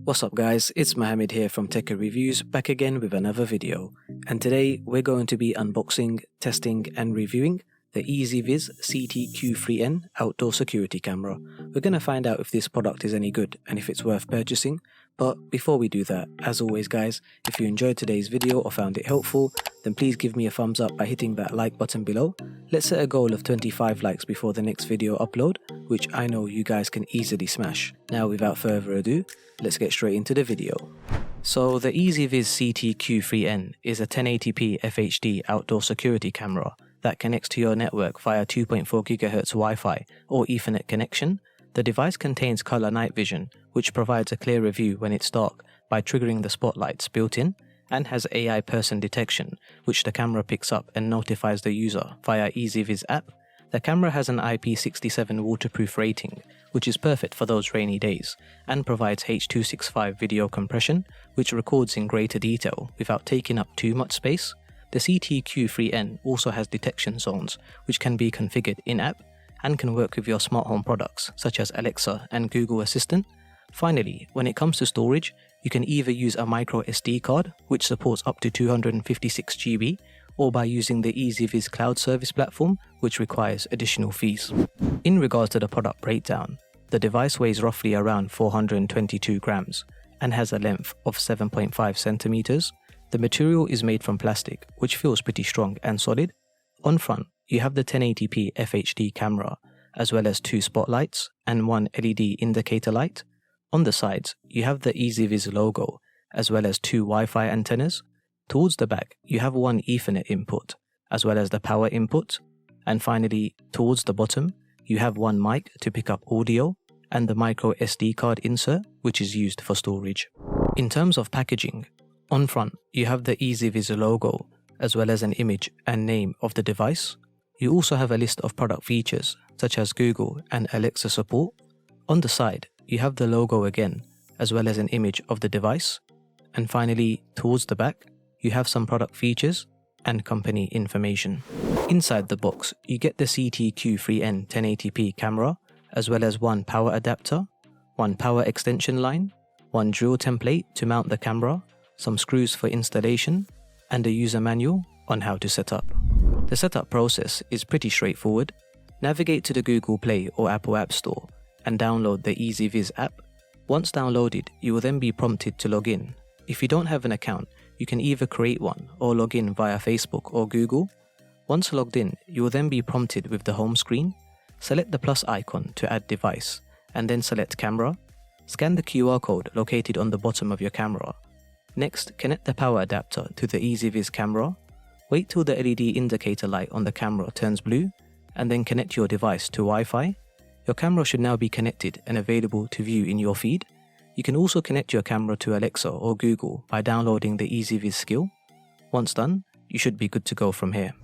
What's up guys, it's Mohammed here from tekkerreviews, back again with another video. And today we're going to be unboxing, testing and reviewing the Ezviz CTQ3N outdoor security camera. We're going to find out if this product is any good and if it's worth purchasing. But before we do that, as always guys, if you enjoyed today's video or found it helpful, then please give me a thumbs up by hitting that like button below. Let's set a goal of 25 likes before the next video upload, which I know you guys can easily smash. Now without further ado, let's get straight into the video. So the Ezviz CTQ3N is a 1080p FHD outdoor security camera that connects to your network via 2.4 GHz Wi-Fi or Ethernet connection. The device contains color night vision, which provides a clearer view when it's dark by triggering the spotlights built in, and has AI person detection, which the camera picks up and notifies the user via Ezviz App. The camera has an IP67 waterproof rating, which is perfect for those rainy days, and provides H.265 video compression, which records in greater detail without taking up too much space. The CTQ3N also has detection zones, which can be configured in-app, and can work with your smart home products such as Alexa and Google Assistant. Finally, when it comes to storage, you can either use a micro SD card, which supports up to 256 GB, or by using the Ezviz cloud service platform, which requires additional fees. In regards to the product breakdown, the device weighs roughly around 422 grams and has a length of 7.5 centimeters. The material is made from plastic, which feels pretty strong and solid. On front, you have the 1080p FHD camera, as well as 2 spotlights and 1 LED indicator light. On the sides, you have the Ezviz logo, as well as 2 Wi-Fi antennas. Towards the back, you have 1 Ethernet input, as well as the power input. And finally, towards the bottom, you have 1 mic to pick up audio, and the micro SD card insert, which is used for storage. In terms of packaging, on front, you have the Ezviz logo, as well as an image and name of the device. You also have a list of product features, such as Google and Alexa support. On the side, you have the logo again, as well as an image of the device. And finally, towards the back, you have some product features and company information. Inside the box, you get the CTQ3N 1080p camera, as well as 1 power adapter, 1 power extension line, 1 drill template to mount the camera, some screws for installation, and a user manual on how to set up. The setup process is pretty straightforward. Navigate to the Google Play or Apple App Store and download the Ezviz app. Once downloaded, you will then be prompted to log in. If you don't have an account, you can either create one or log in via Facebook or Google. Once logged in, you will then be prompted with the home screen. Select the plus icon to add device, and then select camera. Scan the QR code located on the bottom of your camera. Next, connect the power adapter to the Ezviz camera. Wait till the LED indicator light on the camera turns blue, and then connect your device to Wi-Fi. Your camera should now be connected and available to view in your feed. You can also connect your camera to Alexa or Google by downloading the Ezviz skill. Once done, you should be good to go from here.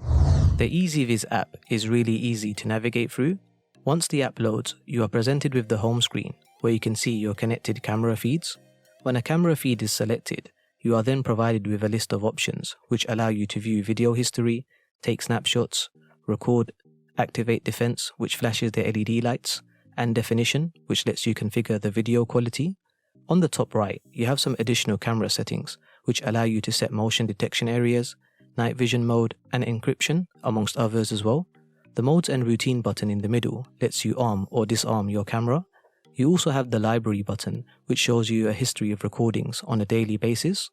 The Ezviz app is really easy to navigate through. Once the app loads, you are presented with the home screen, where you can see your connected camera feeds. When a camera feed is selected, you are then provided with a list of options which allow you to view video history, take snapshots, record, activate defense, which flashes the LED lights, and definition, which lets you configure the video quality. On the top right, you have some additional camera settings which allow you to set motion detection areas, night vision mode, and encryption, amongst others as well. The modes and routine button in the middle lets you arm or disarm your camera. You also have the library button, which shows you a history of recordings on a daily basis.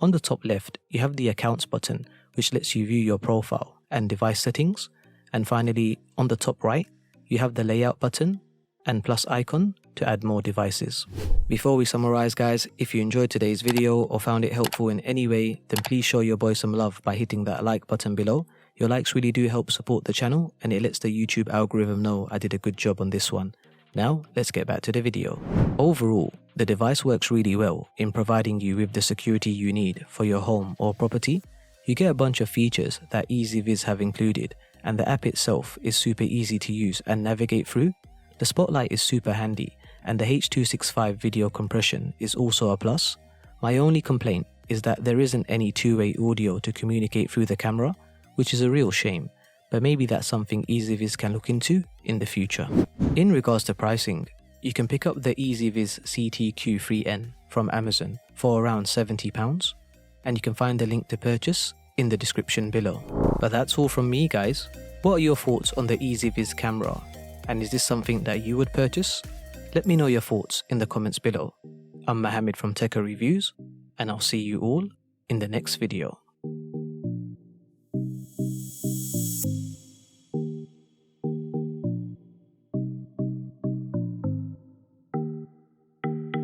On the top left, you have the accounts button, which lets you view your profile and device settings. And finally, on the top right, you have the layout button and plus icon to add more devices. Before we summarize guys, if you enjoyed today's video or found it helpful in any way, then please show your boy some love by hitting that like button below. Your likes really do help support the channel, and it lets the YouTube algorithm know I did a good job on this one. Now, let's get back to the video. Overall, the device works really well in providing you with the security you need for your home or property. You get a bunch of features that Ezviz have included, and the app itself is super easy to use and navigate through. The spotlight is super handy, and the H.265 video compression is also a plus. My only complaint is that there isn't any two-way audio to communicate through the camera, which is a real shame, but maybe that's something Ezviz can look into in the future. In regards to pricing, you can pick up the Ezviz CTQ3N from Amazon for around £70, and you can find the link to purchase in the description below. But that's all from me, guys. What are your thoughts on the Ezviz camera, and is this something that you would purchase? Let me know your thoughts in the comments below. I'm Mohammed from Tekker Reviews, and I'll see you all in the next video.